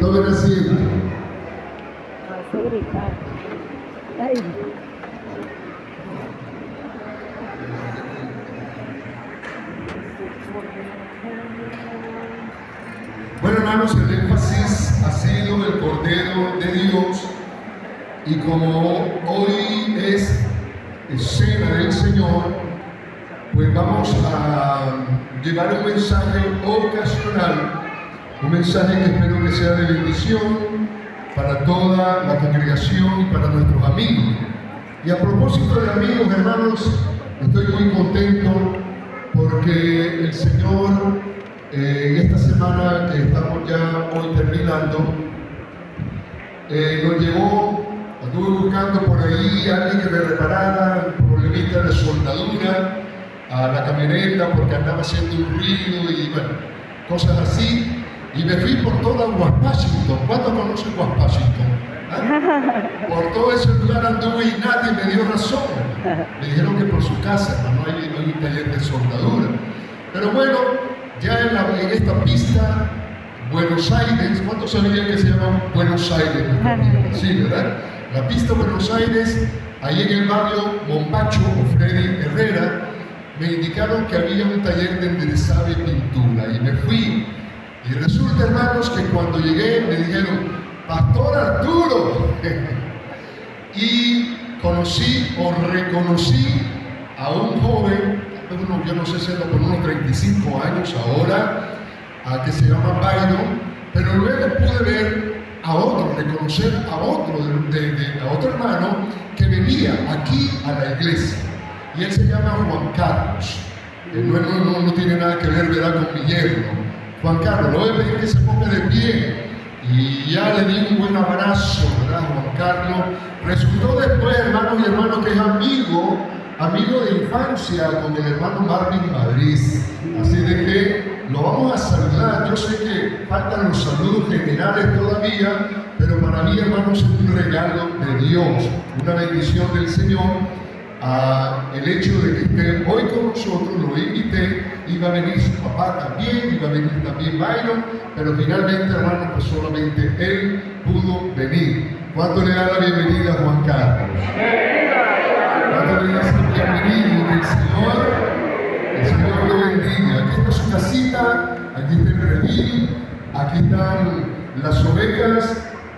Tomen asiento. Bueno, hermanos, el énfasis ha sido el Cordero de Dios, y como hoy es Cena del Señor, pues vamos a llevar un mensaje ocasional, un mensaje que espero que sea de bendición para toda la congregación y para nuestros amigos. Y a propósito de amigos, hermanos, estoy muy contento porque el Señor, esta semana que estamos ya hoy terminando, nos llevó. Anduve buscando por ahí a alguien que me reparara un problemita de soldadura a la camioneta porque andaba haciendo un ruido y bueno, cosas así. Y me fui por toda Washington. ¿Cuántos conocen Washington? ¿Ah? Por todo ese lugar anduve y nadie me dio razón. Me dijeron que por su casa, no hay un taller de soldadura. Pero bueno, ya en esta pista, Buenos Aires, ¿cuántos sabían que se llama Buenos Aires? Sí, ¿verdad? La pista Buenos Aires, ahí en el barrio Mombacho o Freddy Herrera, me indicaron que había un taller de enderezado y pintura y me fui. Y resulta, hermanos, que cuando llegué me dijeron, Pastor Arturo, y conocí o reconocí a un joven, yo no sé si era por unos 35 años ahora, que se llama Byron, pero luego pude ver a otro, reconocer a otro, a otro hermano que venía aquí a la iglesia, y él se llama Juan Carlos. No tiene nada que ver, ¿verdad?, con mi yerno. Juan Carlos, lo voy a pedir que se ponga de pie, y ya le di un buen abrazo, ¿verdad, Juan Carlos? Resultó después, hermanos y hermanos, que es amigo de infancia con el hermano Marvin Madrid, así de que lo vamos a saludar. Yo sé que faltan los saludos generales todavía, pero para mí, hermanos, es un regalo de Dios, una bendición del Señor. El hecho de que esté hoy con nosotros, lo invité, iba a venir su papá también, iba a venir también Byron, pero finalmente, hermanos, pues solamente él pudo venir. ¿Cuánto le da la bienvenida a Juan Carlos? ¿Cuánto le da la bienvenida? Que el Señor lo bendiga. Aquí está su casita, aquí está el redil, aquí están las ovejas,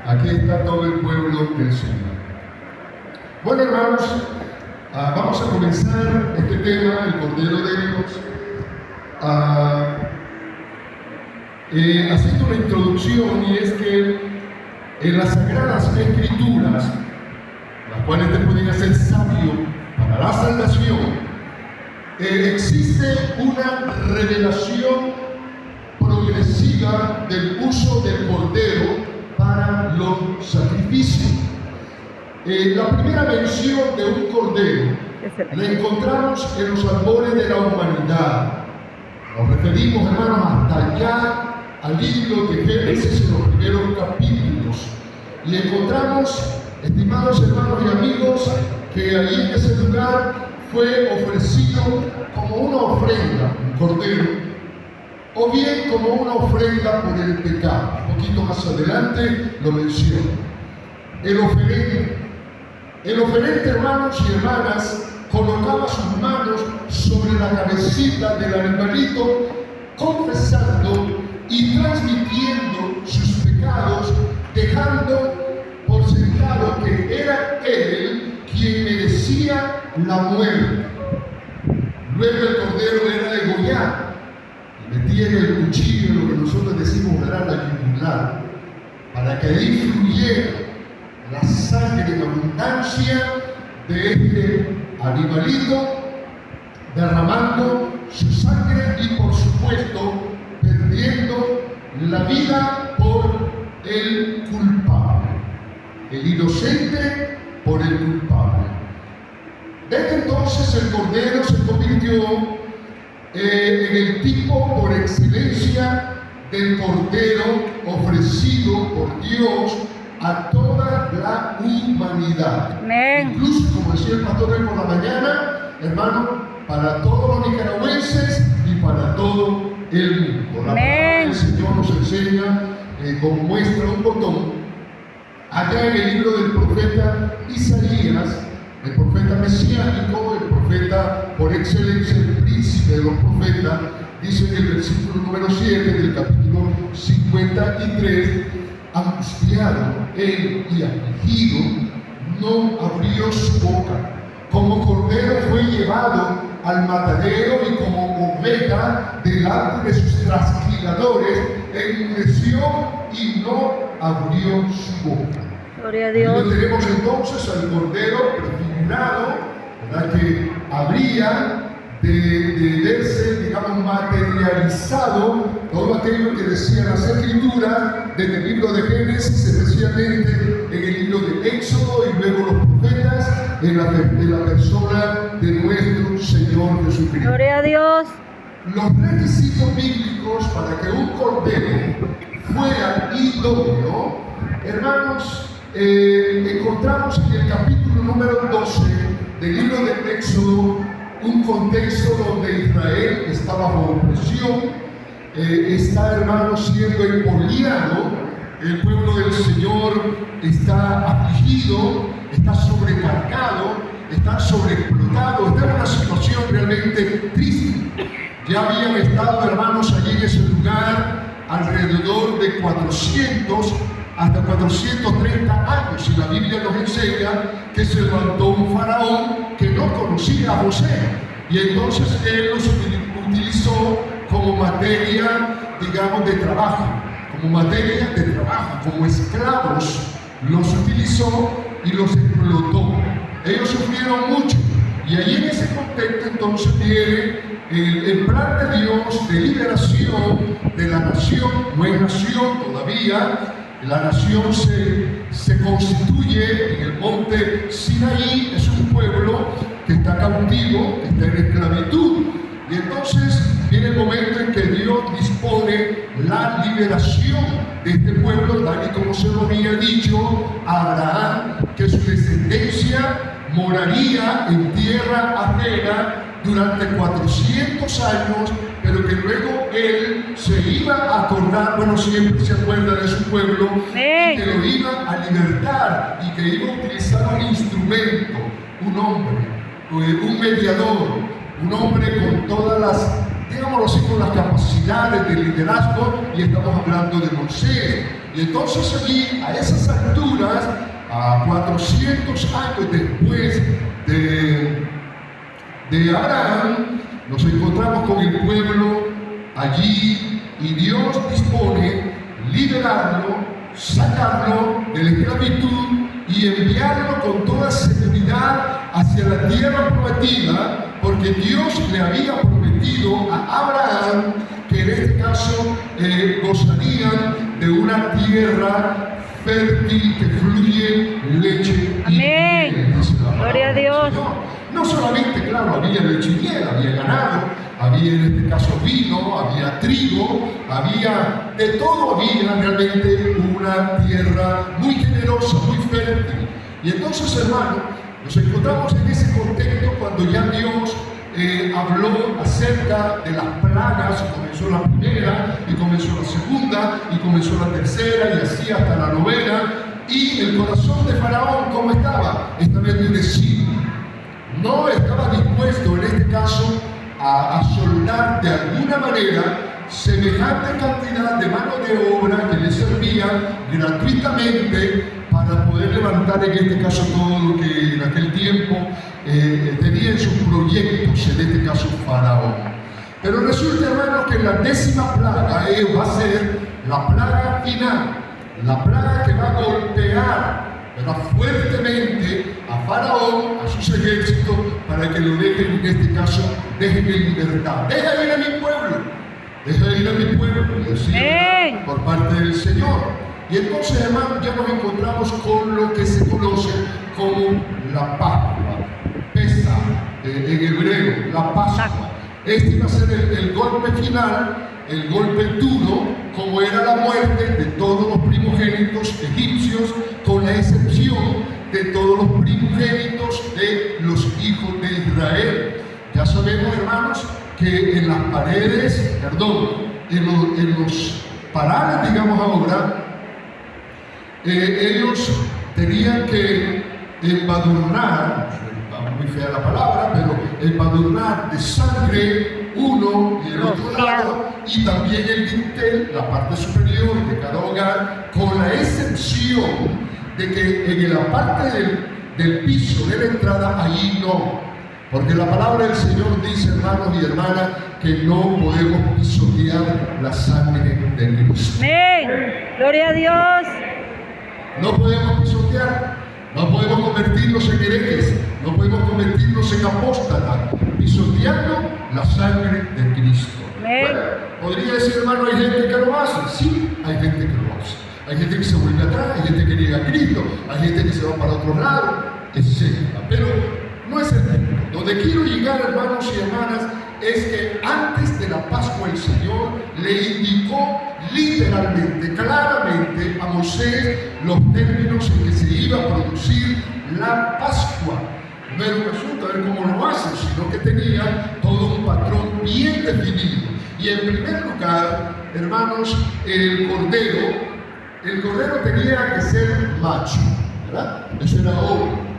aquí está todo el pueblo del Señor. Bueno, hermanos, vamos a comenzar este tema, el Cordero de Dios, haciendo una introducción, y es que en las Sagradas Escrituras, las cuales te pueden hacer sabio para la salvación, existe una revelación progresiva del uso del Cordero para los sacrificios. La primera mención de un cordero la encontramos en los albores de la humanidad. Nos referimos, hermanos, hasta allá al libro de Génesis en los primeros capítulos. Y encontramos, estimados hermanos y amigos, que allí en ese lugar fue ofrecido como una ofrenda, un cordero, o bien como una ofrenda por el pecado. Un poquito más adelante lo menciono. El oferente, hermanos y hermanas, colocaba sus manos sobre la cabecita del animalito, confesando y transmitiendo sus pecados, dejando por sentado que era él quien merecía la muerte. Luego el cordero era degollado y metía en el cuchillo, lo que nosotros decimos, ¿verdad?, la yugular, para que ahí fluyera la sangre en abundancia de este animalito, derramando su sangre y, por supuesto, perdiendo la vida por el culpable, el inocente por el culpable. Desde entonces el cordero se convirtió en el tipo por excelencia del cordero ofrecido por Dios a toda la humanidad. Amén. Incluso, como decía el pastor hoy por la mañana, hermano, para todos los nicaragüenses y para todo el mundo. La palabra del Señor nos enseña como muestra un botón, allá en el libro del profeta Isaías, el profeta mesiánico, el profeta por excelencia, el príncipe de los profetas, dice en el versículo número 7 del capítulo 53, angustiado él y afligido, no abrió su boca. Como cordero fue llevado al matadero y como oveja delante de sus trasquiladores, enmudeció y no abrió su boca. Gloria a Dios. Y tenemos entonces al cordero prefigurado, ¿verdad?, que habría de verse, digamos, materializado todo aquello que decían las escrituras desde el libro de Génesis, especialmente en el libro de Éxodo y luego los profetas, en la persona de nuestro Señor Jesucristo. Gloria a Dios. Los requisitos bíblicos para que un cordero fuera idóneo, hermanos, encontramos en el capítulo número 12 del libro de Éxodo un contexto donde Israel está bajo opresión, está, hermanos, siendo empoliado, el pueblo del Señor está afligido, está sobrecargado, está sobreexplotado, está en una situación realmente triste. Ya habían estado, hermanos, allí en ese lugar alrededor de 400 hasta 430 años, y la Biblia nos enseña que se levantó un faraón que no conocía a José, y entonces él los utilizó como materia, digamos, de trabajo, como esclavos, los utilizó y los explotó. Ellos sufrieron mucho, y allí en ese contexto entonces viene el plan de Dios de liberación de la nación. No es nación todavía. La nación se constituye en el monte Sinaí, es un pueblo que está cautivo, que está en esclavitud. Y entonces viene el momento en que Dios dispone la liberación de este pueblo, tal y como se lo había dicho a Abraham, que su descendencia moraría en tierra ajena durante 400 años, pero que luego él se iba a acordar, bueno, siempre se acuerda de su pueblo, y que lo iba a libertar, y que iba a utilizar un instrumento, un hombre, un mediador, un hombre con todas las, digámoslo así, con las capacidades de liderazgo, y estamos hablando de Moisés. Y entonces allí, a esas alturas, a 400 años después de Abraham, nos encontramos con el pueblo allí, y Dios dispone liberarlo, sacarlo de la esclavitud y enviarlo con toda seguridad hacia la tierra prometida, porque Dios le había prometido a Abraham que en este caso gozarían de una tierra fértil que fluye leche y miel. Gloria a Dios. No solamente, claro, había leche y miel, había ganado, había en este caso vino, había trigo, había de todo, había realmente una tierra muy generosa, muy fértil. Y entonces, hermano, nos encontramos en ese contexto cuando ya Dios habló acerca de las plagas, y comenzó la primera, y comenzó la segunda, y comenzó la tercera, y así hasta la novena. Y el corazón de Faraón, ¿cómo estaba? Estaba endurecido. No estaba dispuesto, en este caso, a soldar de alguna manera semejante cantidad de mano de obra que le servía gratuitamente para poder levantar, en este caso, todo lo que en aquel tiempo tenía en sus proyectos, en este caso Faraón. Pero resulta, hermanos, que la 10ª plaga va a ser la plaga final, la plaga que va a golpear, pero fuertemente a Faraón, a sus ejércitos, para que lo dejen, en este caso, dejen en libertad. Deja ir a mi pueblo, deja ir a mi pueblo, y decir, por parte del Señor. Y entonces, hermanos, ya nos encontramos con lo que se conoce como la Pascua, Pesaj, en hebreo, la Pascua. Este iba a ser el golpe final, el golpe duro, como era la muerte de todos los primogénitos egipcios, con la excepción de todos los primogénitos de los hijos de Israel. Ya sabemos, hermanos, que en las paredes, en los parales, digamos ahora, ellos tenían que embadurnar, muy fea la palabra, pero embadurnar de sangre uno y el otro lado, y también el dintel, la parte superior de cada hogar, con la excepción de que en la parte del piso de la entrada, allí no. Porque la palabra del Señor dice, hermanos y hermanas, que no podemos pisotear la sangre de Cristo. Amén. Gloria a Dios. No podemos pisotear, no podemos convertirnos en herejes, no podemos convertirnos en apóstatas, pisoteando la sangre de Cristo. Amén. Bueno, podría decir, hermano, hay gente que lo hace. Sí, hay gente que lo hace. Hay gente que se vuelve atrás, hay gente que niega a Cristo, hay gente que se va para otro lado, etc. Pero no es el punto. Donde quiero llegar, hermanos y hermanas, es que antes de la Pascua el Señor le indicó literalmente, claramente a Moisés los términos en que se iba a producir la Pascua. No era un asunto a ver cómo lo hacen, sino que tenía todo un patrón bien definido. Y en primer lugar, hermanos, el cordero tenía que ser macho, ¿verdad? Eso era obvio.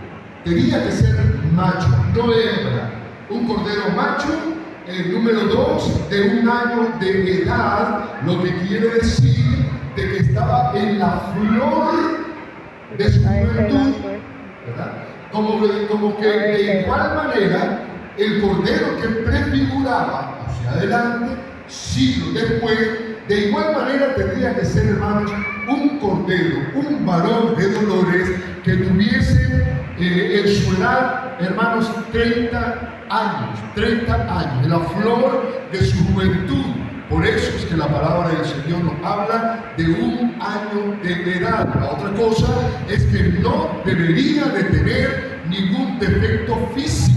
Tenía que ser macho, no hembra. Un cordero macho, número 2, de 1 año de edad, lo que quiere decir de que estaba en la flor de su juventud, ¿verdad? Como que de igual manera, el cordero que prefiguraba hacia adelante, siglos después, de igual manera tendría que ser, hermanos, un cordero, un varón de dolores que tuviese en su edad, hermanos, 30 años, en la flor de su juventud. Por eso es que la palabra del Señor nos habla de 1 año de edad. La otra cosa es que no debería de tener ningún defecto físico,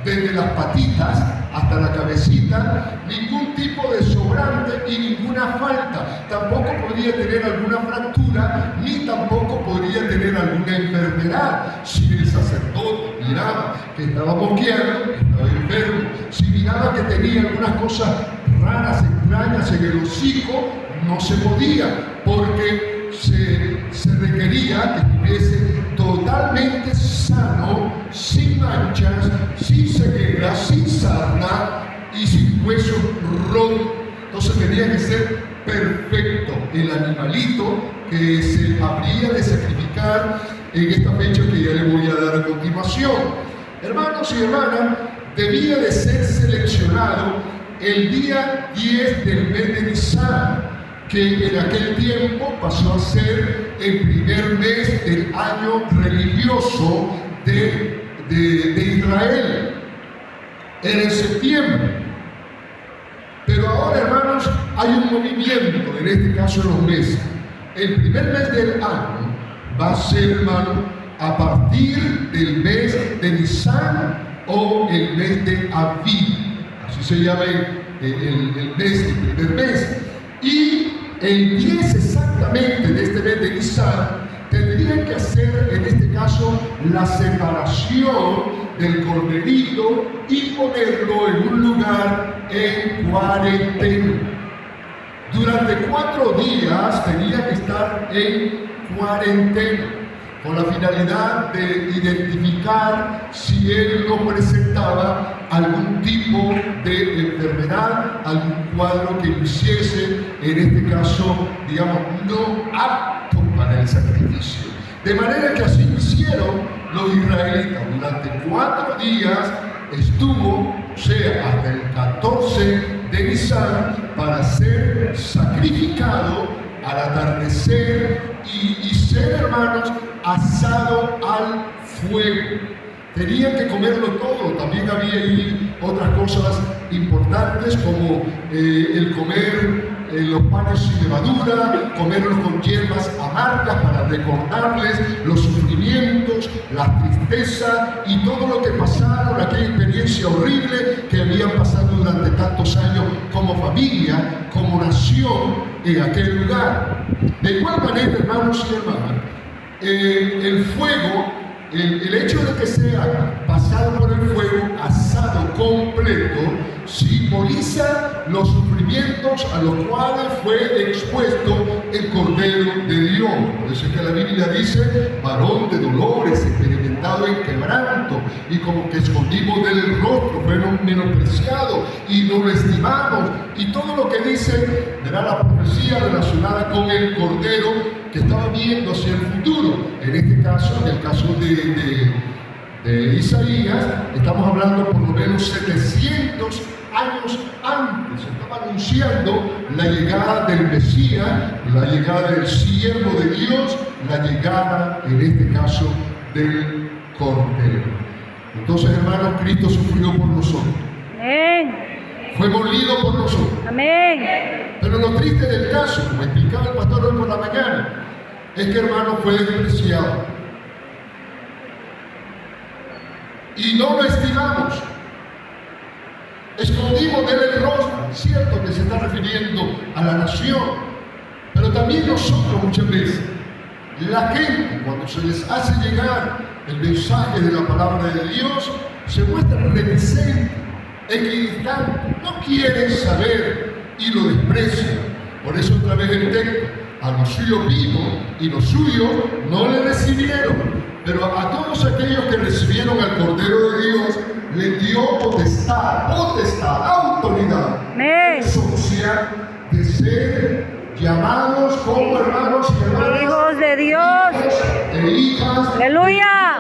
desde las patitas hasta la cabecita, ningún tipo de sobrante y ninguna falta. Tampoco podría tener alguna fractura, ni tampoco podría tener alguna enfermedad. Si el sacerdote miraba que estaba boqueando, estaba enfermo. Si miraba que tenía algunas cosas raras, extrañas en el hocico, no se podía, porque se requería que estuviese totalmente sano, sin manchas, sin ceguera, sin sarna y sin huesos rotos. Entonces tenía que ser perfecto el animalito que se habría de sacrificar en esta fecha que ya le voy a dar a continuación. Hermanos y hermanas, debía de ser seleccionado el día 10 del mes de Nisan, que en aquel tiempo pasó a ser el primer mes del año religioso de Israel. Era en septiembre. Pero ahora, hermanos, hay un movimiento, en este caso en los meses. El primer mes del año va a ser, hermano, a partir del mes de Nisan o el mes de Aviv. Así se llama el mes, el primer mes. Y el 10 exactamente de este mes de Nisan tendrían que hacer en este caso la separación del corderito y ponerlo en un lugar en cuarentena. Durante 4 días tenía que estar en cuarentena, con la finalidad de identificar si él no presentaba algún tipo de enfermedad, algún cuadro que lo hiciese, en este caso, digamos, no apto para el sacrificio. De manera que así hicieron los israelitas. Durante 4 días estuvo, o sea, hasta el 14 de Nisan, para ser sacrificado al atardecer y ser, hermanos, asado al fuego. Tenían que comerlo todo. También había ahí otras cosas importantes como el comer los panes sin levadura, comerlos con hierbas amargas para recordarles los sufrimientos, la tristeza y todo lo que pasaron, aquella experiencia horrible que habían pasado durante tantos años como familia, como nación en aquel lugar. De igual manera, hermanos y hermanas, el fuego, el hecho de que sea pasado por el fuego, asado completo, simboliza los sufrimientos a los cuales fue expuesto el Cordero de Dios. Por eso es que la Biblia dice, varón de dolores, experimentado en quebranto, y como que escondimos del rostro, fueron menospreciados y no lo estimamos. Y todo lo que dice, verá la profecía relacionada con el Cordero que estaba viendo hacia el futuro. En este caso, en el caso de Isaías, estamos hablando por lo menos 700 años antes. Estaba anunciando la llegada del Mesías, la llegada del siervo de Dios, la llegada, en este caso, del Cordero. Entonces, hermanos, Cristo sufrió por nosotros. Amén. Fue molido por nosotros. Amén. Pero lo triste del caso, como explicaba el pastor hoy por la mañana, es que, hermano, fue despreciado. Y no lo estimamos. Escondimos de él el rostro. Es cierto que se está refiriendo a la nación, pero también nosotros muchas veces. La gente, cuando se les hace llegar el mensaje de la palabra de Dios, se muestran reticentes, equidistantes, no quieren saber y lo desprecian. Por eso otra vez el texto, a los suyos vino y los suyos no le recibieron. Pero a todos aquellos que recibieron al Cordero de Dios, les dio potestad, autoridad, social, de ser llamados como hermanos y hermanas, hijos de Dios, e hijas. Aleluya.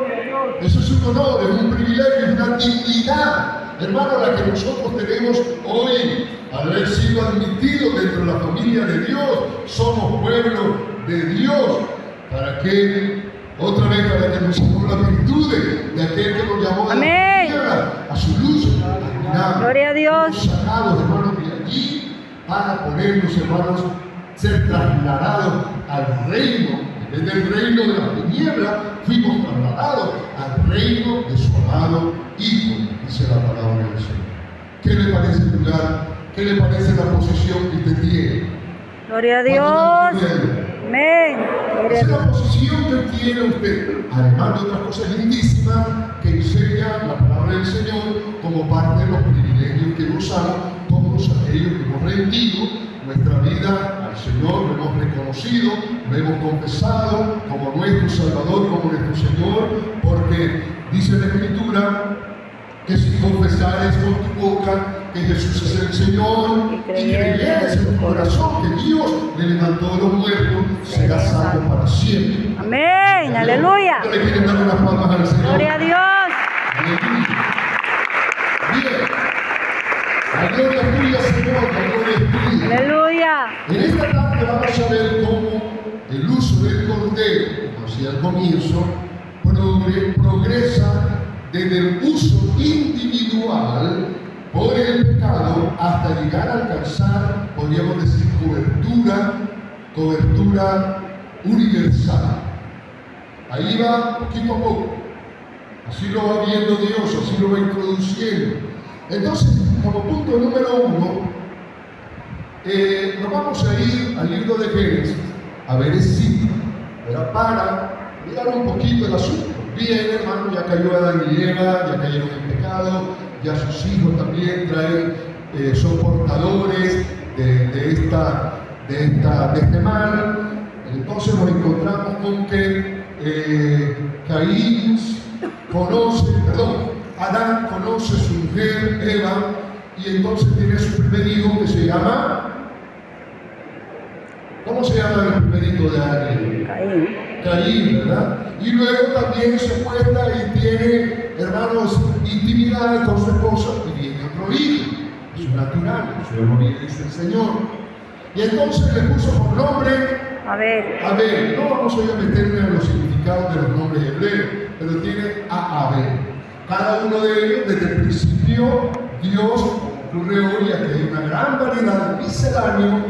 De Dios. Eso es un honor, es un privilegio, es una dignidad, hermano, la que nosotros tenemos hoy, al haber sido admitidos dentro de la familia de Dios. Somos pueblo de Dios. ¿Para qué? Otra vez, para que nos hagamos las virtudes de aquel que nos llamó de la tierra a su luz admirable. Gloria a Dios. Sacados, hermanos, de allí para ponernos, hermanos, ser trasladados al reino. En vez del reino de la tiniebla, fuimos trasladados al reino de su amado Hijo, dice la palabra del Señor. ¿Qué le parece el lugar? ¿Qué le parece la posición que usted tiene? Gloria a Dios. Amén. Esa es la posición que tiene usted, además de otras cosas lindísimas que enseña la palabra del Señor como parte de los privilegios que gozamos todos aquellos que hemos rendido nuestra vida al Señor, lo hemos reconocido, lo hemos confesado como nuestro Salvador, como nuestro Señor, porque dice la Escritura que si confesares con tu boca que Jesús es el Señor y creyeres en tu corazón que Dios le levantó de los muertos, serás salvo para siempre. Amén. Aleluya. ¿Le quieren dar unas palmas al Señor? Gloria a Dios. Aleluya. Bien. La gloria es tuya, Señor, la gloria es tuya. Aleluya. En esta tarde vamos a ver cómo el uso del Cordero, como decía al comienzo, progresa desde el uso individual por el pecado hasta llegar a alcanzar, podríamos decir, cobertura universal. Ahí va poquito a poco. Así lo va viendo Dios, así lo va introduciendo. Entonces, como punto número 1, nos vamos a ir al libro de Génesis, a ver para mirar un poquito el asunto. Bien, hermano, ya cayó Adán y Eva, ya cayeron en pecado, ya sus hijos también son portadores de este mal. Entonces nos encontramos con que Adán conoce a su mujer Eva, y entonces tiene su primer hijo que se llama, ¿cómo se llama el primer hijo de Adán? Caín, ¿verdad? Y luego también se muestra y tiene, hermanos, intimidad con su esposa, y viene otro hijo. Eso es natural, eso es lo que dice el Señor. Y entonces le puso por nombre Abel. No vamos hoy a meterme en los significados de los nombres hebreos, pero tiene a Abel. Cada uno de ellos, desde el principio, Dios ocurre hoy a que hay una gran variedad de misceláneos,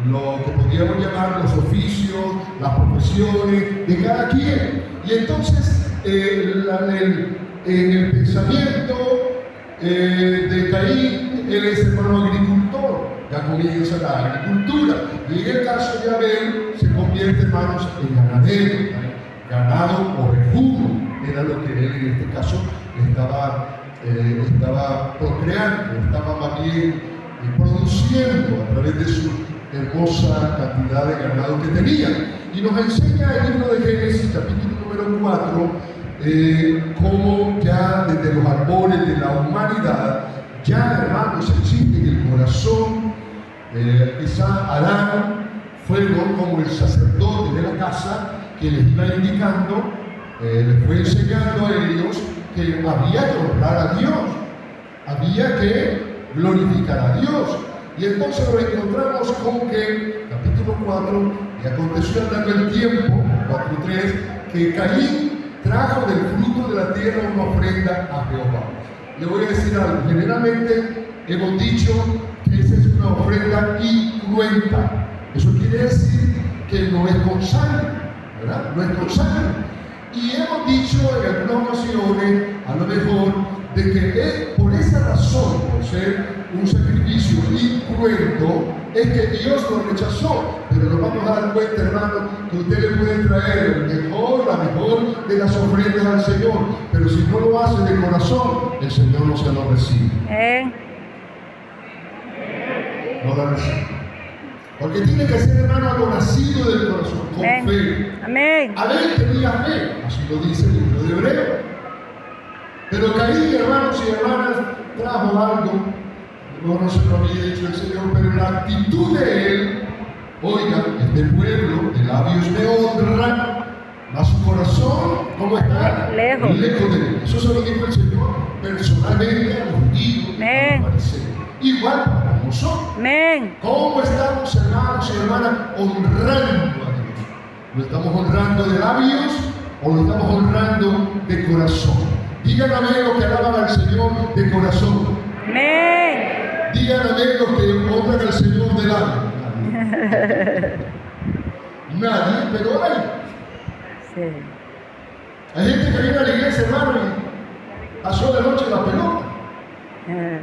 lo que podríamos llamar los oficios, las profesiones de cada quien. Y entonces, en el pensamiento de Caín, él es hermano agricultor, ya comienza la agricultura. Y en el caso de Abel, se convierte, hermanos, en ganadero, ganado ovejuno, era lo que él en este caso estaba procreando, estaba más bien produciendo a través de su hermosa cantidad de ganado que tenía. Y nos enseña el libro de Génesis, capítulo número 4, cómo ya desde los albores de la humanidad, ya hermanos, existe en el corazón, quizá Adán fue como el sacerdote de la casa que les iba indicando, les fue enseñando a ellos que había que honrar a Dios, había que glorificar a Dios. Y entonces nos encontramos con que, capítulo 4, y aconteció andando el tiempo, 4:3, que Caín trajo del fruto de la tierra una ofrenda a Jehová. Le voy a decir algo, generalmente hemos dicho que esa es una ofrenda incruenta. Eso quiere decir que no es con sangre, ¿verdad? No es con sangre. Y hemos dicho en algunas ocasiones, a lo mejor, de que por esa razón, por ser un sacrificio incruento, es que Dios lo rechazó. Pero nos vamos a dar cuenta, hermano, que usted le puede traer la mejor de las ofrendas al Señor, pero si no lo hace de corazón, el Señor no se lo recibe. No la recibe. Porque tiene que ser, hermano, algo nacido del corazón, con fe. Amén. Abel tenía fe, así lo dice el libro de Hebreo. Pero Caín, hermanos y hermanas, trajo algo, no se lo había dicho el Señor, pero la actitud de él, oiga, este pueblo de labios me honra, a su corazón, ¿cómo está? Lejos. Lejos de él. Eso se lo dijo el Señor personalmente a los judíos, a los fariseos. Igual para nosotros. Amén. ¿Cómo estamos, hermanos y hermanas, honrando a Dios? ¿Lo estamos honrando de labios o lo estamos honrando de corazón? Díganme los que alaban al Señor de corazón. Amén. Díganme los que honran al Señor de labios. Nadie, pero hay. Sí. Hay gente que viene a la iglesia, hermano, y pasó la noche la pelota.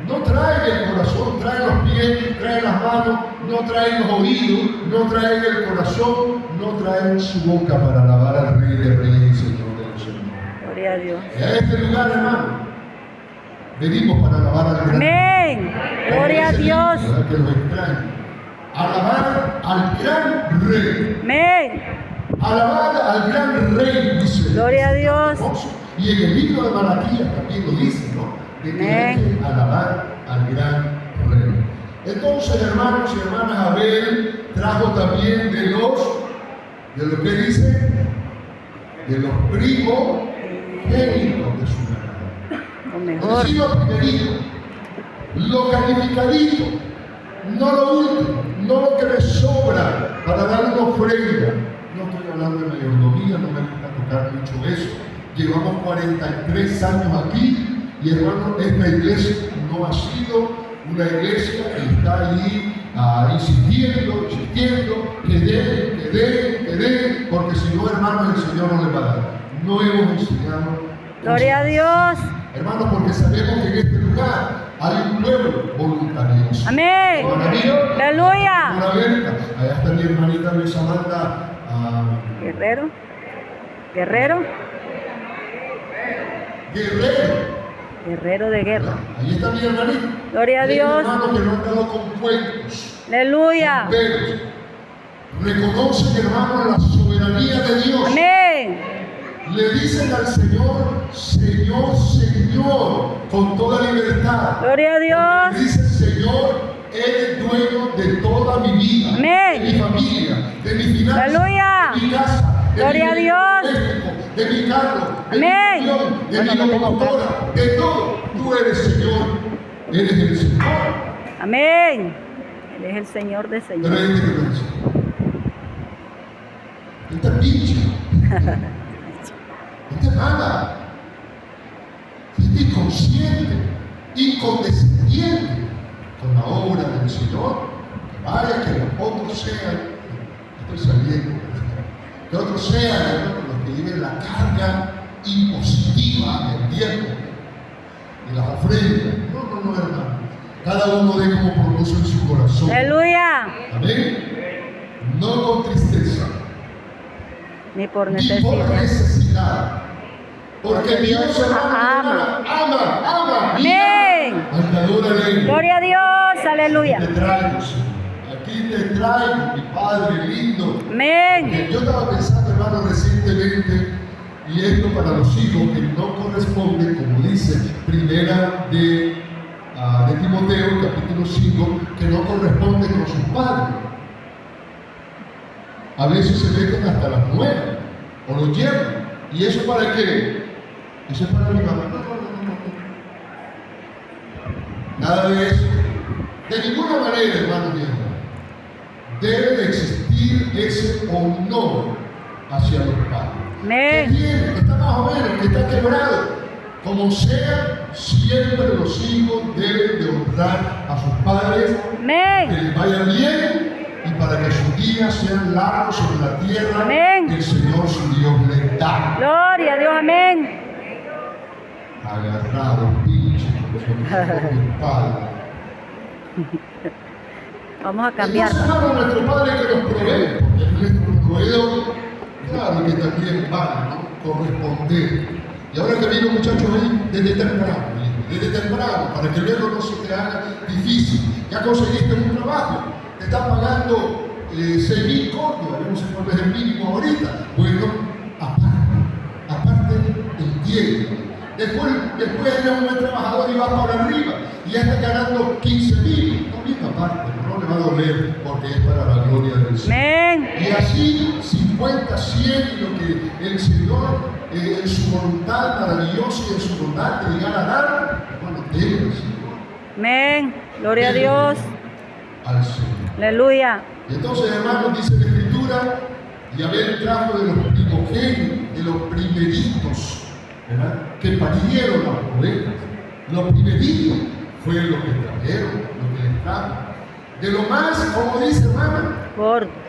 No traen el corazón, traen los pies, traen las manos, no traen los oídos, no traen el corazón, no traen su boca para alabar al Rey de Reyes y Señor de los Señores. Gloria a Dios. Y a este lugar, hermano, venimos para alabar al Gran Rey. Amén. Gloria a Dios. Que los extrañe. Alabar al Gran Rey. Amén. Alabar al Gran Rey, dice. Gloria a Dios. Y en el libro de Malaquías también lo dice, ¿no? De que hay que alabar al Gran Rey. Entonces, hermanos y hermanas, Abel trajo también de lo que dice, de los primogénitos de su ganado. Lo mejor. Es decir, lo primerito, lo calificadito, no lo último, no lo que me sobra para dar una ofrenda. No estoy hablando de mayordomía, no me gusta tocar mucho eso. Llevamos 43 años aquí. Y hermano, esta iglesia no ha sido una iglesia que está allí insistiendo, que den, porque si no, hermano, el Señor no le va a dar. No hemos enseñado. Gloria a Dios. Hermano, porque sabemos que en este lugar hay un pueblo voluntarioso. Amén. Aleluya. Allá está mi hermanita Luis Amanda. Guerrero. Guerrero de guerra. Ahí está mi hermanito. Gloria a Dios. Hermano que no han dado con cuentos. Aleluya. Reconocen, hermano, la soberanía de Dios. Amén. Le dicen al Señor, Señor, Señor, con toda libertad. Gloria a Dios. Le dicen, Señor, eres dueño de toda mi vida, Amén. de mi familia, de mi finanza, Aleluya. de mi casa, de Gloria mi a Dios. de mi carro, de Amén. mi avión, de mi locomotora, de todo. Tú eres Señor, eres el Señor. Amén. Él es el Señor de Pero Señor. hay gente que lo dice. Esta pinche. Esta es mala. Esta inconsciente, incondescendiente con la obra del Señor. Que vaya, que los otros sean. Estoy saliendo. Que otros sean, hermano, los que lleven la carga impositiva del tiempo y las ofrendas. No, hermano. Cada uno dé como propuso en su corazón. Aleluya. Amén. No con tristeza, Ni por ni por necesidad. necesidad, Porque Dios, hermano, ama. Amén. Adórale. Gloria a Dios. Aleluya. Te traigo, Señor. Aquí te traigo, mi Padre lindo. Amén. Yo estaba pensando, hermano, recientemente, y esto para los hijos que no corresponde, como dice Primera de Timoteo, capítulo 5, que no corresponde con sus padres. A veces se meten hasta las nueras, o los llevan. ¿Y eso para qué? Eso es para mi mamá. Nada de eso. De ninguna manera, hermano mío, debe de existir ese honor hacia los padres. Amén. Que tiene, que está más o menos, que está quebrado. Como sea, siempre los hijos deben de honrar a sus padres, que Amén. les vaya bien y para que sus días sean largos sobre la tierra. Amén. Que el Señor su Dios les da. Gloria a Dios. Amén. Agarrado, pinche, con mi padre. Vamos a cambiar. Entonces, hermano, nuestro Padre que nos provee, porque es nuestro proveedor, claro que también vale, ¿no? Corresponder. Y ahora que vino, muchachos, ahí desde temprano, para que luego no se te haga difícil. Ya conseguiste un trabajo, te están pagando 6.000 córdobas, yo no sé cuál es el mínimo ahorita. Bueno, aparte entiende. Después eres un buen trabajador y vas para arriba y ya estás ganando 15.000, también aparte, no le va a doler porque es para la gloria del Señor. Amén. Y así 50, 100, lo que el Señor en su voluntad maravillosa y en su bondad te llegara a dar, hermano, déle al Señor. Amén. Gloria a Dios. Al Señor. Aleluya. Y entonces, hermanos, dice la Escritura, y Abel trajo de los primogénitos, de los primeritos, ¿verdad? Que parieron las ovejas. Los primeritos fue lo que trajeron, lo que les trajo. De lo más, como dice, hermano,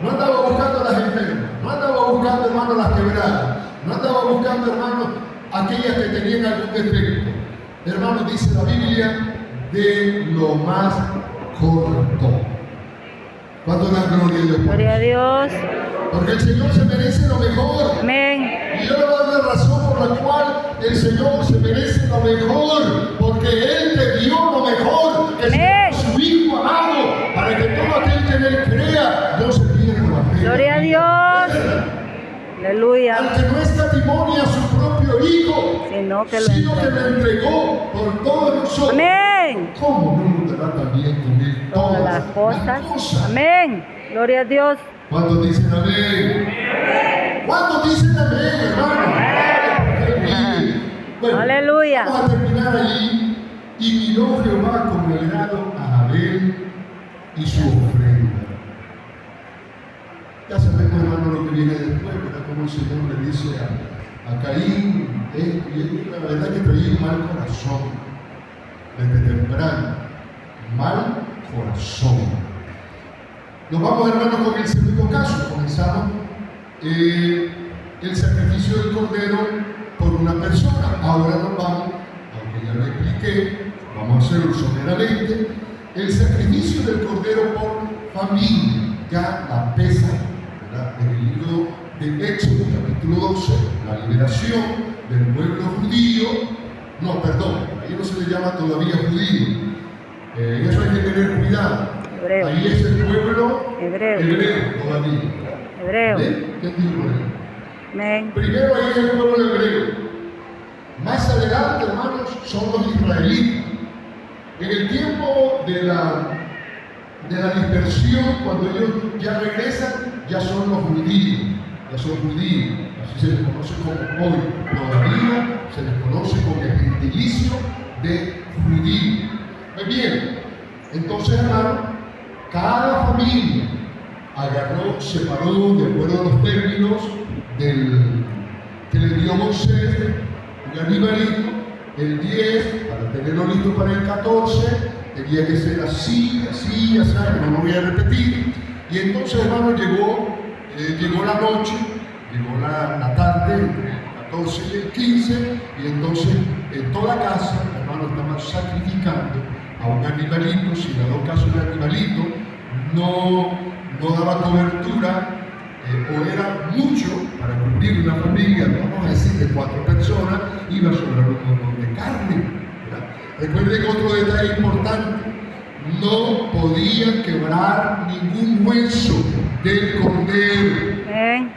no andaba buscando a las enfermas, no andaba buscando, hermano, las quebradas, no andaba buscando, hermano, aquellas que tenían algún defecto. Hermano, dice la Biblia, de lo más corto. ¿Cuánto da gloria a Dios? Gloria a Dios. Porque el Señor se merece lo mejor. Amén. Y yo le voy a dar la razón por la cual el Señor se merece lo mejor, porque Él te dio lo mejor, que es su Hijo amado, para que todo aquel que en Él crea no se pierda. Gloria a Dios. Aleluya. Al que no escatimonia a su propio Hijo, Sino que lo entregó por todos nosotros. Amén. ¿Cómo no nos dará también con Él Todas las cosas? Amén. Gloria a Dios. ¿Cuántos dicen amén? ¿Cuántos dicen amén, hermano? Bueno, Aleluya. vamos a terminar allí. Y miró Jehová con agrado a Abel y su ofrenda. Ya sabemos, hermano, lo que viene después, ¿verdad? Como el Señor le dice a Caín, y la verdad que traía un mal corazón desde temprano. Mal corazón. Nos vamos, hermano, con el segundo caso. Comenzamos el sacrificio del cordero por una persona. Ahora nos vamos, aunque ya lo expliqué, vamos a hacerlo someramente. El sacrificio del cordero por familia, ya la pesa, ¿verdad? El libro de Éxodo, capítulo 12, la liberación del pueblo judío. No, perdón, ahí no se le llama todavía judío. En eso hay que tener cuidado. Hebreo. Ahí es el pueblo Hebreo. todavía. Hebreo. ¿Qué digo? Amén. Primero ahí es el pueblo hebreo. Más adelante, hermanos, son los israelitas. En el tiempo de la dispersión, cuando ellos ya regresan, ya son los judíos. Ya son judíos. Así se les conoce como hoy. Todavía se les conoce como el gentilicio de judío. Muy bien. Entonces, hermano, cada familia separó de acuerdo a los términos que le dio Moisés, un animalito, el 10, para tenerlo listo para el 14, tenía que ser así, ya saben, no lo voy a repetir. Y entonces, hermano, llegó la noche, llegó la tarde, entre el 14 y el 15, y entonces en toda casa, hermano, estaban sacrificando a un animalito. Si dado caso el animalito no daba cobertura o era mucho para cubrir una familia, vamos a decir de 4 personas, iba a sobrar un montón de carne. ¿Verdad? Recuerden otro detalle importante: no podían quebrar ningún hueso del cordero. Amén.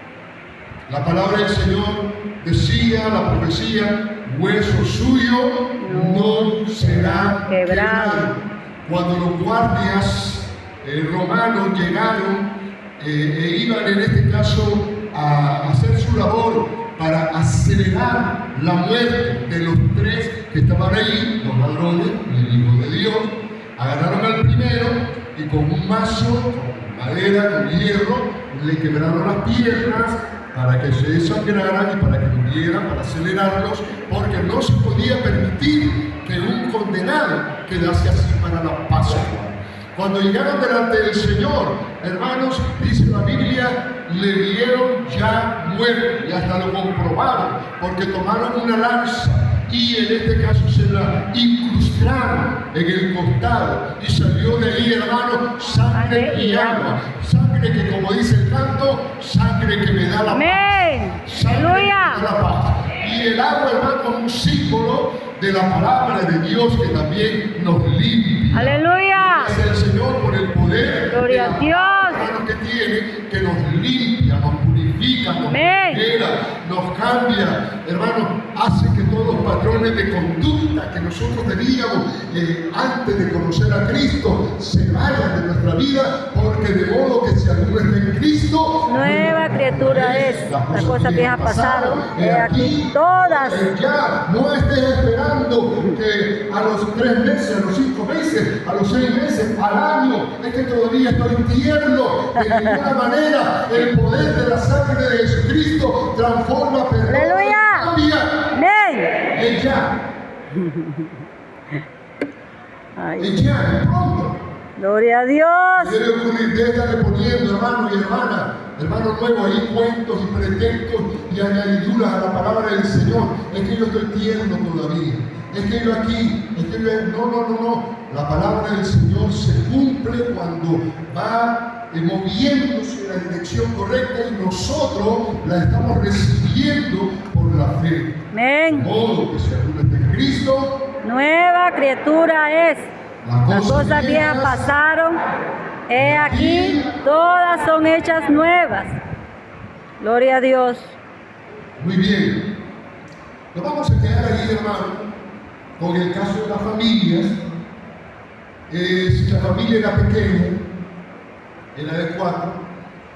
La palabra del Señor decía, la profecía: hueso suyo no será quebrado. Cuando los guardias romanos llegaron e iban en este caso a hacer su labor para acelerar la muerte de los 3 que estaban ahí, los ladrones y el Hijo de Dios, agarraron al primero y con un mazo, con madera, con hierro, le quebraron las piernas para que se desangraran y para que murieran, para acelerarlos, porque no se podía permitir que un condenado quedase así para la Pascua. Cuando llegaron delante del Señor, hermanos, dice la Biblia, le vieron ya muerto, y hasta lo comprobaron, porque tomaron una lanza y en este caso se la incrustaron en el costado y salió de ahí, hermano, sangre y agua. Sangre que, como dice el canto, sangre que me da la paz. Sangre que me da la paz. Y el agua, hermano, es un símbolo de la palabra de Dios que también nos limpia. Aleluya. Gracias al Señor por el poder. Gloria a Dios. Que tiene, que nos limpia, nos purifica, nos libera, nos cambia, hermano, hace que todos los patrones de conducta que nosotros teníamos antes de conocer a Cristo se vayan de nuestra vida, porque de modo que si alguno está en Cristo, nueva criatura es. Las cosas viejas pasaron, aquí todas. Ya no estés esperando que a los 3 meses, a los 5 meses, a los 6 meses, al año, es que todavía estoy tierno. De ninguna manera el poder de la sangre de Jesucristo transforma, perdona, cambia. Amén. Es ya. Es ya, es pronto. Gloria a Dios. Debe ocurrir, debe estarle poniendo, hermano y hermano nuevo, ahí cuentos y pretextos y añadiduras a la palabra del Señor. Es que yo estoy tierno todavía. Es que yo aquí, es que yo, no. La palabra del Señor se cumple cuando va moviéndose en la dirección correcta y nosotros la estamos recibiendo por la fe. Amén. De modo que si alguno está en Cristo, nueva criatura es. Las cosas viejas pasaron, he aquí, todas son hechas nuevas. Gloria a Dios. Muy bien. Nos vamos a quedar ahí, hermano, con el caso de las familias. Si la familia era pequeña, era de 4,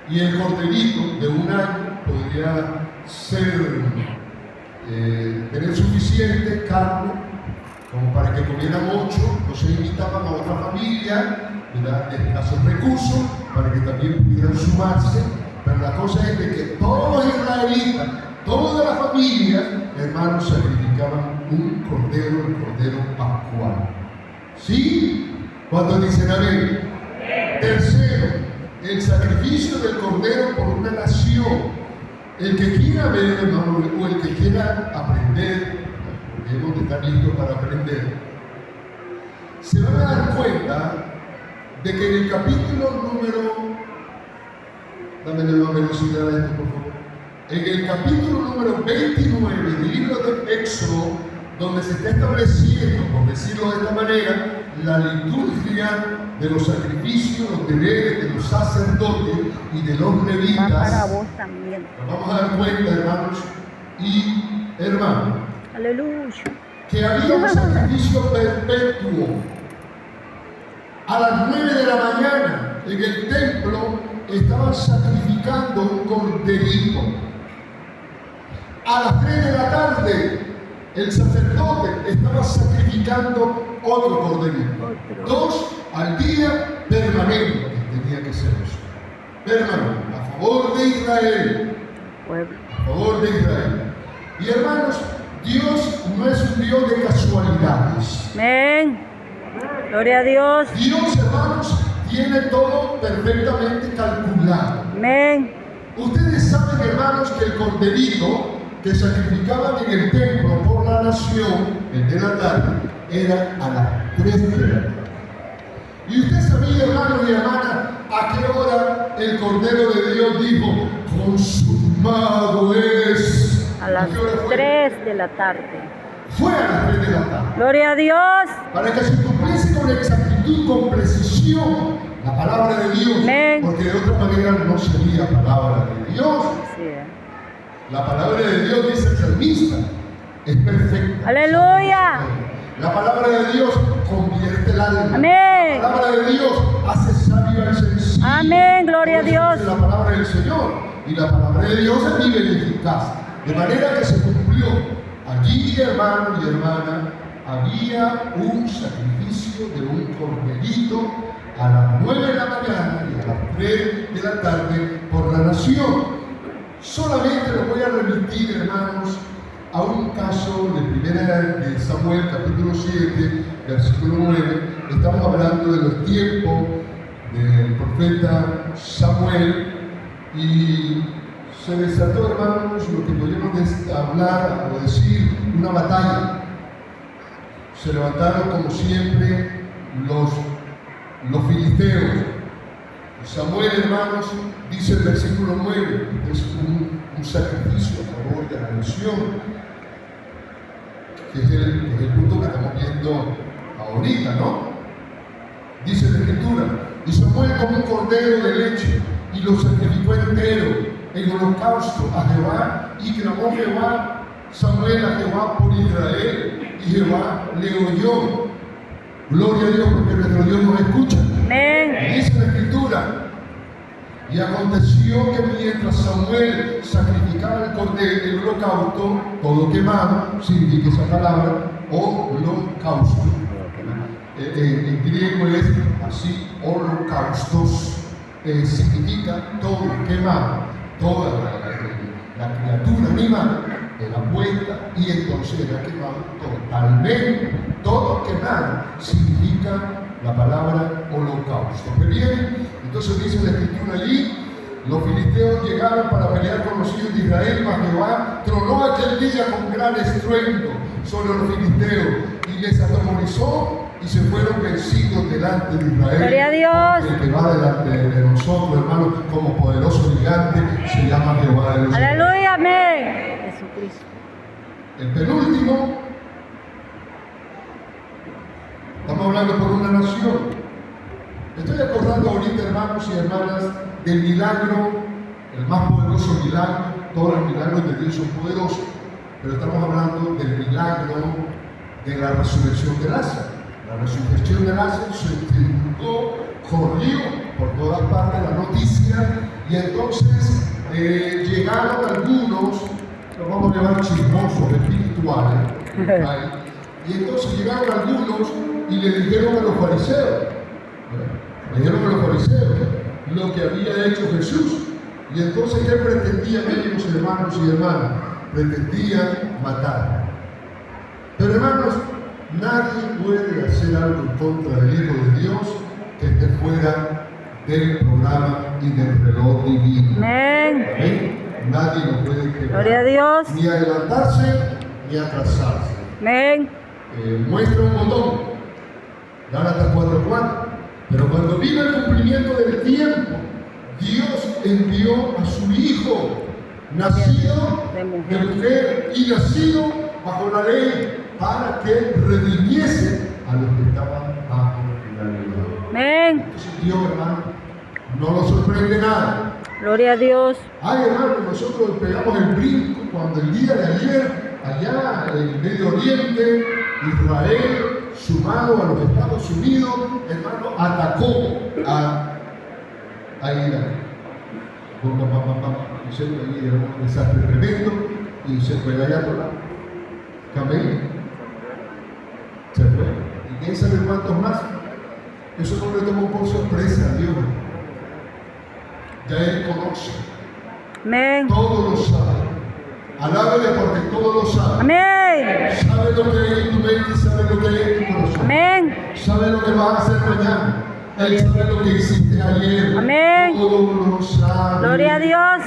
y el corderito de 1 año podría tener suficiente carne como para que comieran 8, entonces invitaban a otra familia, ¿verdad?, de escasos recursos, para que también pudieran sumarse. Pero la cosa es de que todos los israelitas, todas las familias, hermanos, sacrificaban un cordero, el cordero pascual. ¿Sí? Cuando dicen amén. Tercero, el sacrificio del cordero por una nación. El que quiera ver, hermano, o el que quiera aprender, debemos de estar listos para aprender, se van a dar cuenta de que en el capítulo número, dame la velocidad de esto, por favor. En el capítulo número 29 del libro de Éxodo, donde se está estableciendo, por decirlo de esta manera, la liturgia de los sacrificios, los deberes de los sacerdotes y de los levitas. Para vos también. Nos vamos a dar cuenta, hermanos y hermanas, aleluya, que había un sacrificio perpetuo. A las 9 de la mañana en el templo estaban sacrificando un corderito. A las 3 de la tarde el sacerdote estaba sacrificando otro corderito. 2 al día, permanente tenía que ser eso. Permanente, a favor de Israel. A favor de Israel. Y hermanos, Dios no es un Dios de casualidades. amén. Gloria a Dios. Dios, hermanos, tiene todo perfectamente calculado. Amén. Ustedes saben, hermanos, que el corderito que sacrificaban en el templo por la nación, el de la tarde, era a las 3 de la tarde. Y usted sabía, hermanos y hermanas, a qué hora el Cordero de Dios dijo: consumado es. A las ¿A qué hora fue? 3 de la tarde. Fue a las 3 de la tarde. Gloria a Dios. Para que se cumpliese con exactitud, con precisión, la palabra de Dios. Amén. Porque de otra manera no sería palabra de Dios. Así es. La palabra de Dios, dice el salmista, es perfecta. Aleluya. La palabra de Dios convierte el alma. Amén. La palabra de Dios hace sabio al sencillo. Amén, gloria a Por eso Dios. dice la palabra del Señor. Y la palabra de Dios es viva y eficaz. De manera que se cumplió. Allí, hermano y hermana, había un sacrificio de un corderito a las 9 de la mañana y a las 3 de la tarde por la nación. Solamente les voy a remitir, hermanos, a un caso de primera de Samuel, capítulo 7, versículo 9. Estamos hablando de los tiempos del profeta Samuel y se desató, hermanos, lo que podríamos hablar o decir una batalla. Se levantaron como siempre los filisteos. Samuel, hermanos, dice el versículo 9, es un sacrificio a favor de la nación, que es el punto que estamos viendo ahorita, ¿no? Dice la Escritura, y Samuel como un cordero de leche, y lo sacrificó entero en holocausto a Jehová, y clamó Jehová, Samuel a Jehová por Israel, y Jehová le oyó. Gloria a Dios, porque nuestro Dios nos escucha. Amén. Dice la Escritura, y aconteció que mientras Samuel sacrificaba el cordero, el holocausto, todo quemado, significa esa palabra, holocausto. En griego es así, holocaustos, significa todo quemado, toda la criatura animal era puesta y entonces era quemado totalmente. Todo quemado significa la palabra holocausto. ¿Ve bien? Entonces dice la Escritura allí, los filisteos llegaron para pelear con los hijos de Israel, mas Jehová tronó aquel día con gran estruendo sobre los filisteos y les atemorizó y se fueron vencidos delante de Israel. Gloria a Dios. El que va delante de nosotros, hermanos, como poderoso gigante, se llama Jehová de los Aleluya. Amén. Jesucristo. El penúltimo, estamos hablando por una nación. Estoy acordando ahorita, hermanos y hermanas, del milagro, el más poderoso milagro. Todos los milagros de Dios son poderosos, pero estamos hablando del milagro de la resurrección de Lázaro. La resurrección de Lázaro se divulgó, corrió por todas partes la noticia, y entonces llegaron algunos, los vamos a llamar chismosos espirituales, ¿vale? Y entonces llegaron algunos y le dijeron a los fariseos, lo que había hecho Jesús. Y entonces, ¿qué pretendían ellos, hermanos y hermanas? Pretendían matar. Pero, hermanos, nadie puede hacer algo en contra del Hijo de Dios que esté fuera del programa y del reloj divino. Amén. ¿Amén? Nadie lo puede quebrar. Gloria a Dios. Ni adelantarse, ni atrasarse. Amén. Muestra un botón, Gálatas 4:4. Pero cuando vino el cumplimiento del tiempo, Dios envió a su Hijo, nacido de mujer y nacido bajo la ley, para que redimiese a los que estaban bajo la ley. Amén. Entonces Dios, hermano, no nos sorprende nada. Gloria a Dios. Ay, hermano, nosotros pegamos el brinco cuando el día de ayer, allá en el Medio Oriente, Israel, sumado a los Estados Unidos, hermano, atacó a Irán. Y se fue ahí, era un desastre tremendo, y se fue allá por la Camel. Se fue. ¿Y quién sabe cuántos más? Eso no le tomó por sorpresa a Dios. Ya Él conoce. Amén. Todo lo sabe. Alábele porque todo lo sabe. Amén. Sabe lo que hay en tu mente, sabe lo que hay en tu corazón. Amén. Sabe lo que vas a hacer mañana. Él sabe lo que hiciste ayer. Amén. Todo lo sabe. Gloria a Dios.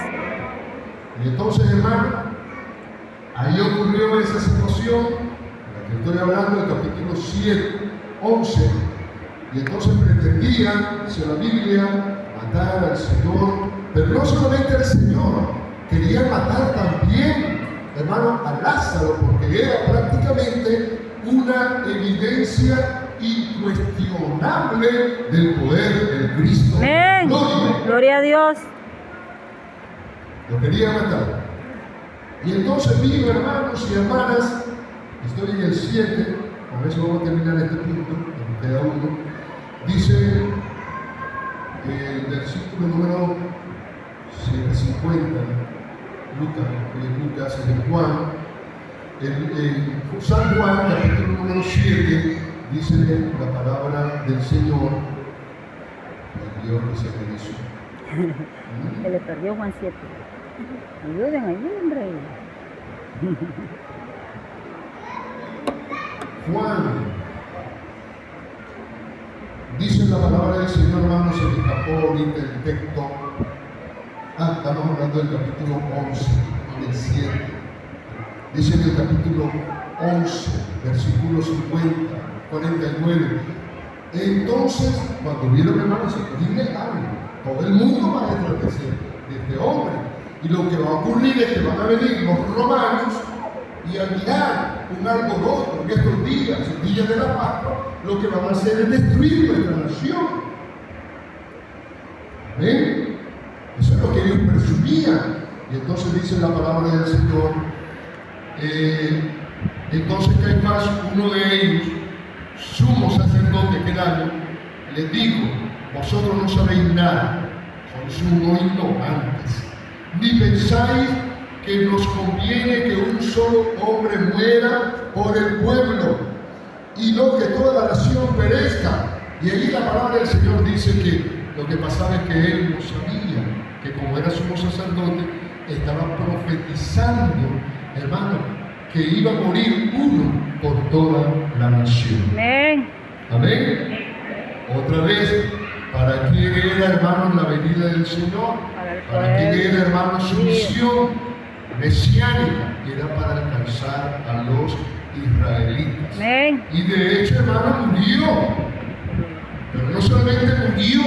Y entonces, hermano, ahí ocurrió esa situación, la que estoy hablando, del capítulo 7, 11. Y entonces pretendían, dice la Biblia, matar al Señor Pero no solamente el Señor, quería matar también, hermano, a Lázaro, porque era prácticamente una evidencia incuestionable del poder del Cristo. Amén. Gloria a Dios. Lo quería matar. Y entonces vino, hermanos y hermanas, estoy en el 7, con eso vamos a terminar este punto, me queda uno. Dice el versículo número 750, Lucas, en Juan, en San Juan, capítulo número 7, dice la palabra del Señor, el Dios que se mereció. Se le perdió Juan 7. Ayuden, hombre. Juan, dice la palabra del Señor, hermano, se me escapó ahorita el texto. Estamos hablando del capítulo 11, del 7. Dice en el capítulo 11, versículo 50, 49. Entonces, cuando vieron, hermanos, esto es ilegal. Todo el mundo va detrás de este hombre. Y lo que va a ocurrir es que van a venir los romanos y al mirar un alboroto en estos días, el día de la Pascua, lo que van a hacer es destruir nuestra nación. ¿Ven? Eso es lo que ellos presumían. Y entonces dice la palabra del Señor. Entonces Caifás, uno de ellos, sumo sacerdote aquel año, les dijo: vosotros no sabéis nada, sois unos ignorantes, ni pensáis que nos conviene que un solo hombre muera por el pueblo y no que toda la nación perezca. Y allí la palabra del Señor dice que lo que pasaba es que él no sabía que como era sumo sacerdote estaba profetizando, hermano, que iba a morir uno por toda la nación. Amén. Amén. Otra vez, ¿para quién era, hermano, la venida del Señor? ¿Para quién era, hermano, su misión mesiánica? Era para alcanzar a los israelitas. Amén. Y de hecho, hermano, murió. Pero no solamente murió,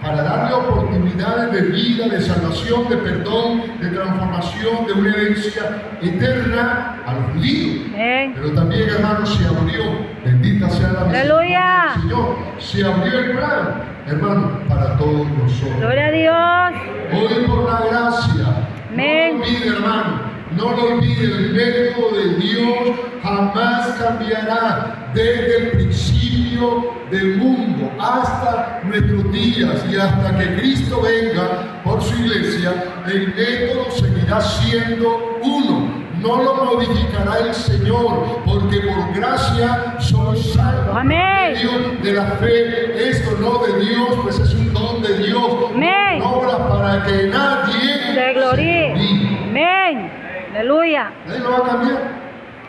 para darle oportunidades de vida, de salvación, de perdón, de transformación, de una herencia eterna a los judíos. Amén. Pero también, hermano, se abrió, bendita sea la Aleluya. del Señor, se abrió el plan, hermano, para todos nosotros. Gloria a Dios. Hoy por la gracia, Amén. no lo olvide, hermano, no lo olvide, el método de Dios jamás cambiará desde el principio del mundo hasta nuestros días y hasta que Cristo venga por su iglesia. El método seguirá siendo uno. No lo modificará el Señor, porque por gracia sois salvos. Amén. Dios de la fe, esto no de Dios, pues es un don de Dios. Amén. No obra para que nadie Se gloríe. Amén. Aleluya. Nadie lo va a cambiar.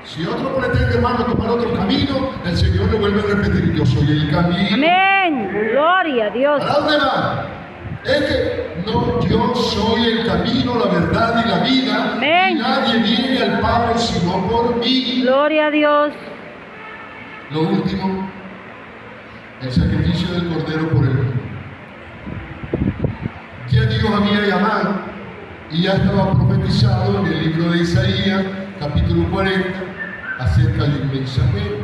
Si otro pretende, hermano, tomar otro camino, el Señor le vuelve a repetir: yo soy el camino. Amén. Gloria a Dios. ¿Para dónde va? Es que no, yo soy el camino, la verdad y la vida. Amén. Y nadie viene al Padre sino por mí. Gloria a Dios. Lo último, el sacrificio del Cordero por el mundo. Ya Dios había llamado y ya estaba profetizado en el libro de Isaías, capítulo 40, acerca de un mensajero.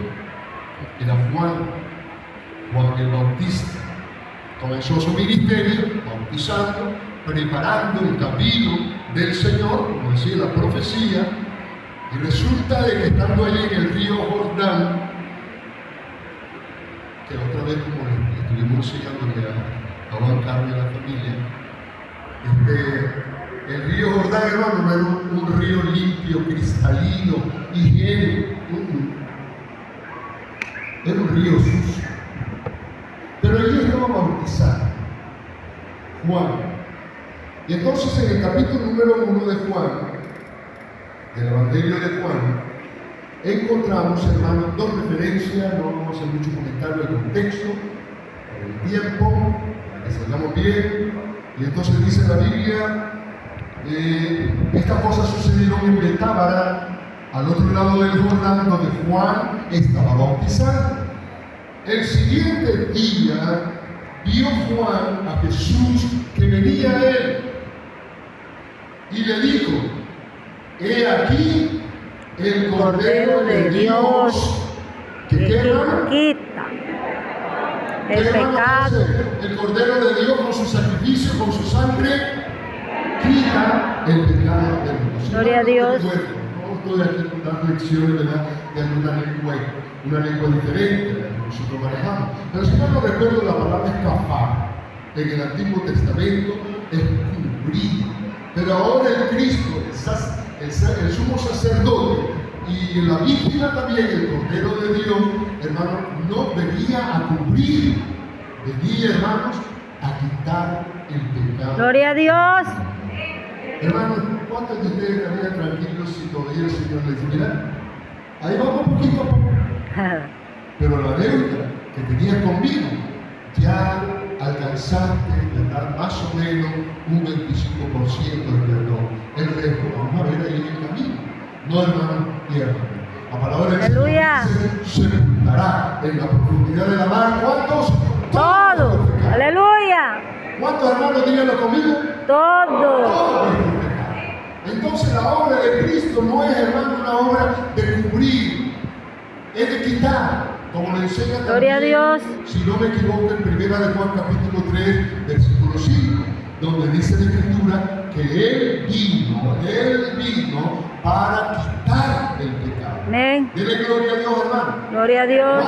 Era Juan el Bautista. Comenzó su ministerio bautizando, preparando el camino del Señor, como decía la profecía, y resulta de que estando allí en el río Jordán, que otra vez, como le estuvimos enseñándole a Juan Carlos y a la familia, el río Jordán, hermano, no era un río limpio, cristalino, higiénico, era un río sucio. Pero allí estaba bautizado Juan. Y entonces en el capítulo número 1 de Juan, del Evangelio de Juan, encontramos, hermanos, dos referencias. No vamos a hacer mucho comentario del contexto, por el tiempo, para que salgamos bien. Y entonces dice la Biblia, estas cosas sucedieron en Betábara, al otro lado del Jordán, donde Juan estaba bautizando. El siguiente día, vio Juan a Jesús que venía a él y le dijo: he aquí el Cordero de Dios que quita el pecado. El Cordero de Dios con su sacrificio, con su sangre, quita el pecado del mundo. Gloria a Dios. No estoy aquí dando lecciones, ¿verdad?, de una lengua diferente de la que nosotros manejamos. Pero si no recuerdo, la palabra escapar en el Antiguo Testamento es cubrir. Pero ahora el Cristo, el sumo sacerdote y la víctima también, el Cordero de Dios, hermanos, no venía a cubrir, venía, hermanos, a quitar el pecado. Gloria a Dios. Hermanos, ¿cuántos de ustedes estarían tranquilos si todavía el Señor les dice: mira, ahí vamos poquito a poco? Pero la deuda que tenías conmigo, ya alcanzaste, ¿verdad?, más o menos un 25% de perdón. El resto vamos a ver ahí en el camino. No, hermano y hermano. La palabra del Señor dice: sepultará en la profundidad de la mar. ¿Cuántos? Todos. Aleluya. ¿Cuántos, hermanos? Díganlo conmigo. Todos. Entonces la obra de Cristo no es, hermano, una obra de cubrir, es de quitar. Como le enseña también, Gloria a Dios, si no me equivoco, en 1 de Juan capítulo 3, versículo 5, donde dice la Escritura que Él vino para quitar el pecado. amén. Dile gloria a Dios, hermano. Gloria a Dios.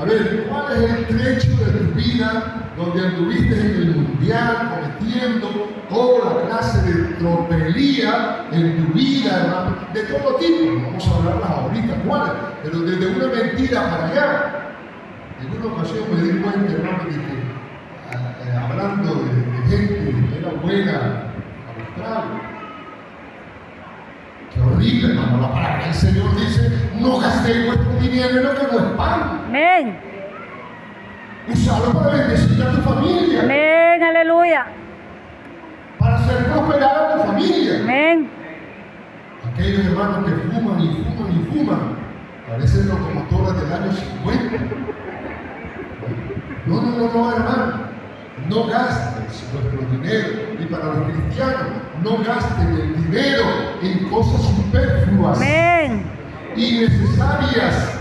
A ver, ¿cuál es el trecho de tu vida donde anduviste en el mundial cometiendo toda la clase de tropelía en tu vida, hermano? De todo tipo, no vamos a hablarlas ahorita cuáles, pero desde una mentira para allá. En una ocasión me di cuenta, hermano, de que hablando de gente que era buena a mostrar. Qué horrible, hermano. La palabra del Señor dice: no gastéis vuestro dinero en lo que no es pan. Amén. Usalo para bendecir a tu familia. Amén. Aleluya. Para hacer prosperar a tu familia. Amén. Aquellos hermanos que fuman y fuman y fuman, parecen locomotoras del año 50. No, hermano. No gastes vuestro dinero. Y para los cristianos, no gasten el dinero en cosas superfluas, Amén. innecesarias.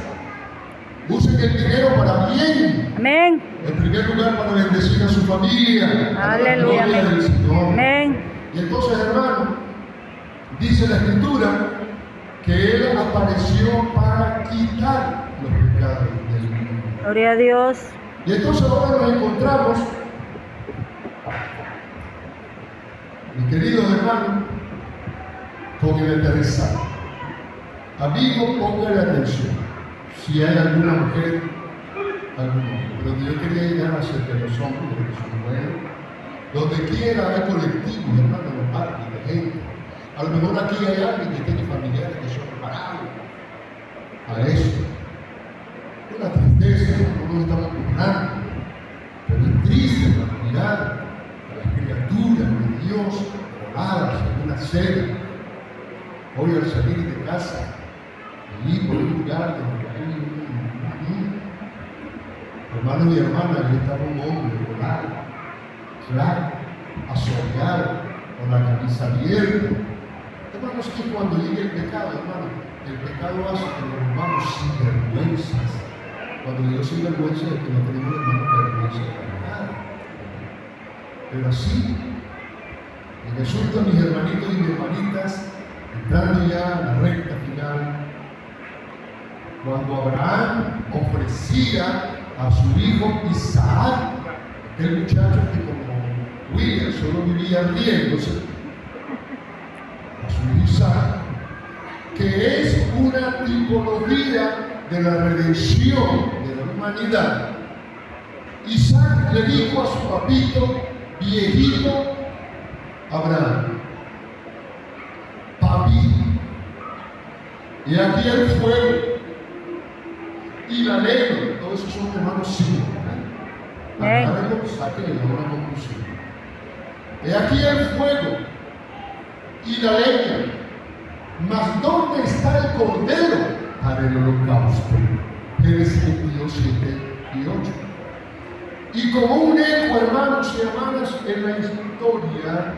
Usen el dinero para bien. Amén. En primer lugar, para bendecir a su familia. Aleluya. Gloria del Señor. Amén. Y entonces, hermano, dice la Escritura que Él apareció para quitar los pecados del mundo. Gloria a Dios. Y entonces ahora nos encontramos, mis queridos hermanos, con el aterrizaje. Amigo, póngale atención. Si hay alguna mujer, algún hombre. Pero yo quería llegar acerca de los hombres, porque son buenos. Donde quiera hay colectivos, hermanos, en los barrios, de gente. A lo mejor aquí hay alguien que tiene familiares que son preparados a eso. Es una tristeza, no nos estamos burlando. Pero es triste para mirar a las criaturas de Dios voladas en una cena. Hoy al salir de casa, allí por un lugar donde hay hermanos y hermanas, ahí estaba un hombre volado, claro, asoleado, con la camisa abierta. Hermanos, que cuando llegue el pecado, hermano, el pecado hace que nos volvamos sinvergüenzas. Cuando digo sinvergüenza es que no tenemos, hermanos, vergüenza para nada. Pero así, y resulta, mis hermanitos y mis hermanitas, entrando ya a la recta final, cuando Abraham ofrecía a su hijo Isaac, aquel muchacho que como William solo vivía riéndose, a su hijo Isaac, que es una tipología de la redención de la humanidad. Isaac le dijo a su papito viejito Abraham: papi, y aquí el fuego y la leña. Todos esos son hermanos símbolos. Agárrenlo, sáquenle una conclusión. He aquí el fuego y la leña, mas ¿dónde está el cordero para el holocausto? Génesis 22, 7 y 8. Y como un eco, hermanos y hermanas, en la historia,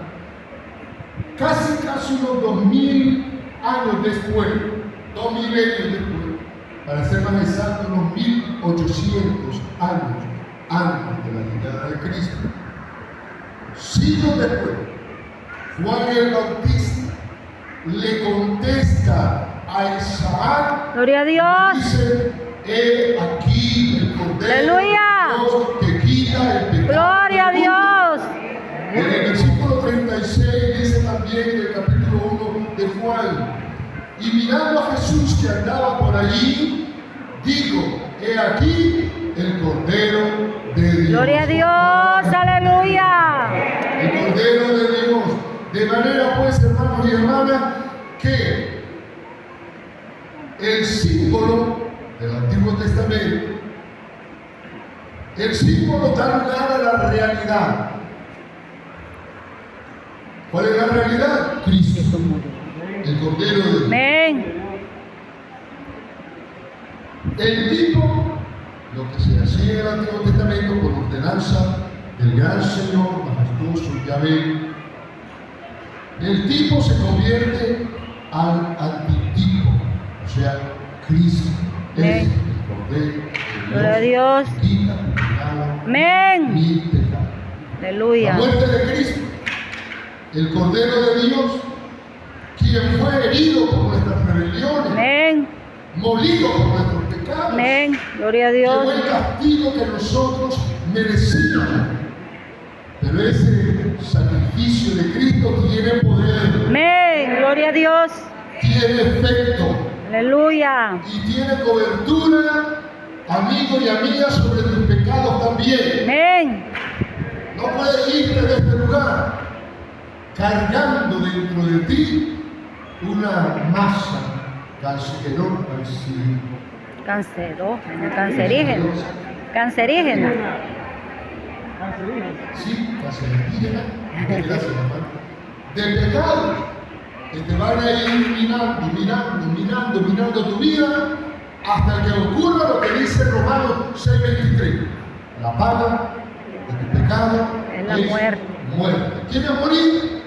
casi unos 2000 años después, 2000 años después, para ser más exacto, unos 1800 años antes de la llegada de Cristo, siglos después, Juan el Bautista le contesta a Isaac, Gloria a Dios. dice: he aquí el Cordero Aleluya. de Dios que quita el pecado. Gloria a del mundo. Dios. En el versículo 36 dice también en el capítulo 1 de Juan: y mirando a Jesús que andaba por allí, digo: he aquí el Cordero de Dios. Gloria a Dios. Aleluya. El Cordero de Dios. De manera pues, hermanos y hermanas, que el símbolo del Antiguo Testamento, el símbolo da lugar a la realidad. ¿Cuál es la realidad? Cristo, el Cordero de Dios. Amén. El tipo, lo que se hacía en el Antiguo Testamento por ordenanza del gran Señor majestuoso Yahvé, el tipo se convierte al antitipo, o sea, Cristo es el Cordero Gloria a de Dios. Dios, que quita el pecado, Amén. mi pecado. La Aleluya. muerte de Cristo, el Cordero de Dios, quien fue herido por nuestras rebeliones, Amén. molido por nuestros pecados, Amén. Gloria a llevó Dios. el castigo que nosotros merecíamos. Pero ese sacrificio de Cristo tiene poder, Amén. Gloria a Dios. tiene efecto Aleluya. y tiene cobertura, amigo y amiga, sobre tus pecados también. Amén. No puedes irte de este lugar cargando dentro de ti una masa Cancerígena. Cancerígena. Sí, cancerígena, gracias, hermano, de pecado que te van a ir minando tu vida hasta que ocurra lo que dice Romanos 6:23. La paga de tu pecado Es la muerte. ¿Quieres morir?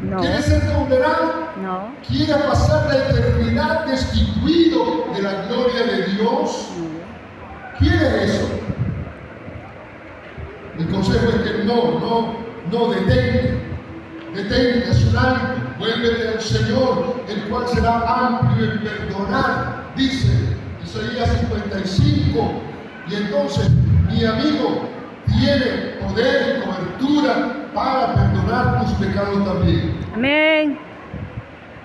No. ¿Quieres ser condenado? No. ¿Quieres pasar la eternidad destituido de la gloria de Dios? ¿Quieres eso? El consejo es que no detente a su alto, vuélvete al Señor, el cual será amplio en perdonar, dice Isaías 55. Y entonces, mi amigo, tiene poder y cobertura para perdonar tus pecados también. Amén.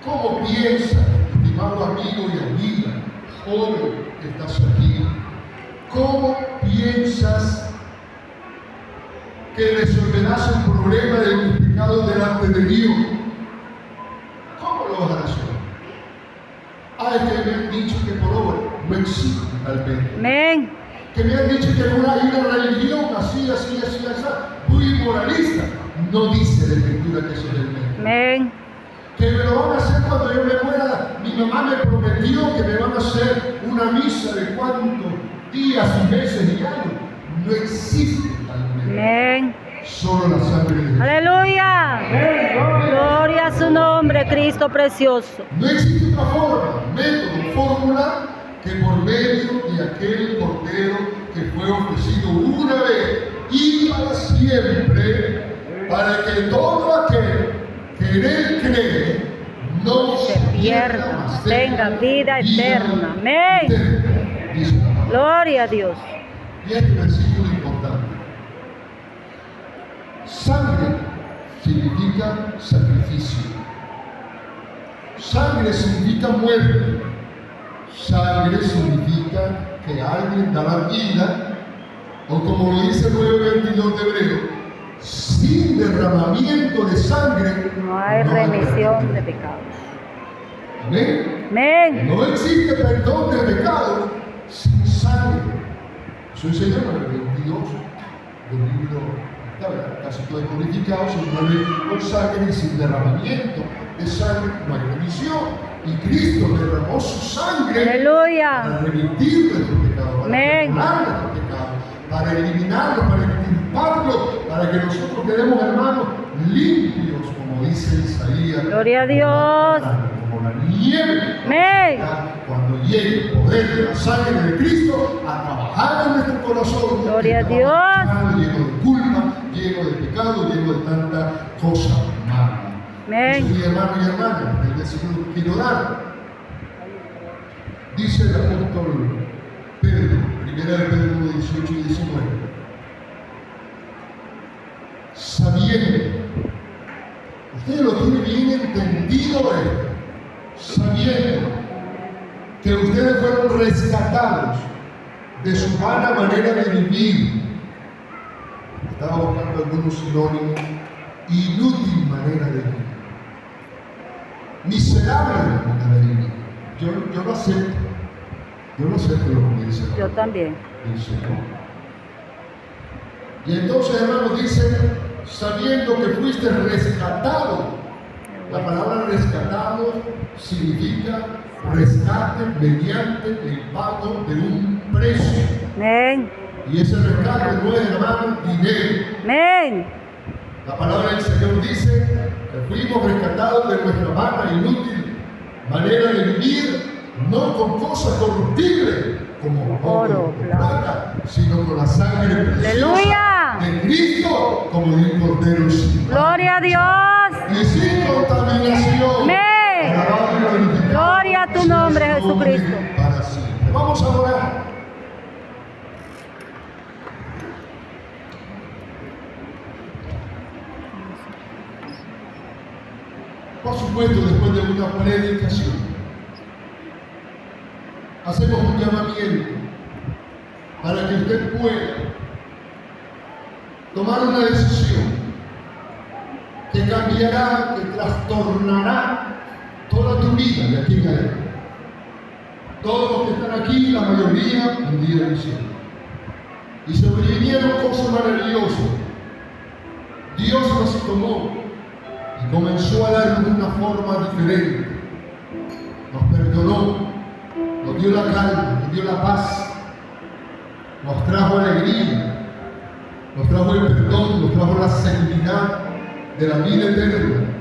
¿Cómo piensas, estimado amigo y amiga, joven que estás aquí? ¿Cómo piensas que resolverás el problema de tus pecados delante de Dios? ¿Cómo lo vas a resolver? Es que me han dicho que por obra no existe tal vez. Amén. Que me han dicho que no hay una religión así, muy moralista. No dice la Escritura que eso es el método. Amén. Que me lo van a hacer cuando yo me muera. Mi mamá me prometió que me van a hacer una misa de cuántos días y meses y años. No existe tal método. Amén. Solo la sangre de Jesús. Aleluya. Gloria a su nombre, Cristo precioso. No existe otra forma, método, fórmula que por medio de aquel Cordero que fue ofrecido una vez y para siempre, para que todo aquel que en él cree no Se pierda, mas tenga vida eterna. Amén. eterna, dice la palabra. Gloria a Dios. Y este versículo es importante. Sangre significa sacrificio. Sangre significa muerte. Sangre significa que alguien da la vida, o como lo dice el 9:22 de Hebreo, sin derramamiento de sangre No hay remisión de pecados. Amén. Amén. No existe perdón de pecado sin sangre. Eso enseña en el 22 del libro, casi todo es purificado, se mueve con sangre y sin derramamiento de sangre no hay remisión. Y Cristo derramó su sangre Aleluya. para remitir nuestros pecados, para Amén. perdonar nuestros pecados, para eliminarlo, para extirparlo, para que nosotros quedemos, hermanos, limpios, como dice Isaías. Gloria a Dios. Como la nieve. Amén. Cuando llegue el poder de la sangre de Cristo a trabajar en nuestro corazón. Gloria a que Dios. estaba lleno de culpa, lleno de pecado, lleno de tanta cosa mala. Amén. Entonces, mi hermano y hermana, el versículo que quiero dar. Dice el apóstol Pedro, 1 de Pedro 1, 18 y 19. Sabiendo, ustedes lo tienen bien entendido esto, sabiendo que ustedes fueron rescatados de su vana manera de vivir. Estaba buscando algunos sinónimos. Inútil manera de vivir. Miserable manera de vivir. Yo lo acepto. Yo lo acepto lo que dice. Yo también. El Señor. Y entonces, hermanos, dice, sabiendo que fuiste rescatado. La palabra rescatado significa rescate mediante el pago de un precio. Amén. Y ese rescate no es, hermano, dinero. Amén. La palabra del Señor dice que fuimos rescatados de nuestra vana e inútil manera de vivir, no con cosas corruptibles como oro o plata, sino con la sangre preciosa ¡Aleluya! de Cristo, como de un cordero sin mancha Gloria a Dios. y sin contaminación. Amén. Alabado y glorificado Gloria a tu nombre, sea su nombre Jesucristo. para siempre. Vamos a orar. Por supuesto, después de una predicación, hacemos un llamamiento para que usted pueda tomar una decisión que cambiará, que trastornará toda tu vida de aquí en adelante. Todos los que están aquí, la mayoría, un día del cielo. Y sobrevinieron cosas maravillosas. Dios nos tomó y comenzó a darnos una forma diferente. Nos perdonó, nos dio la calma, nos dio la paz, nos trajo alegría, nos trajo el perdón, nos trajo la seguridad de la vida eterna.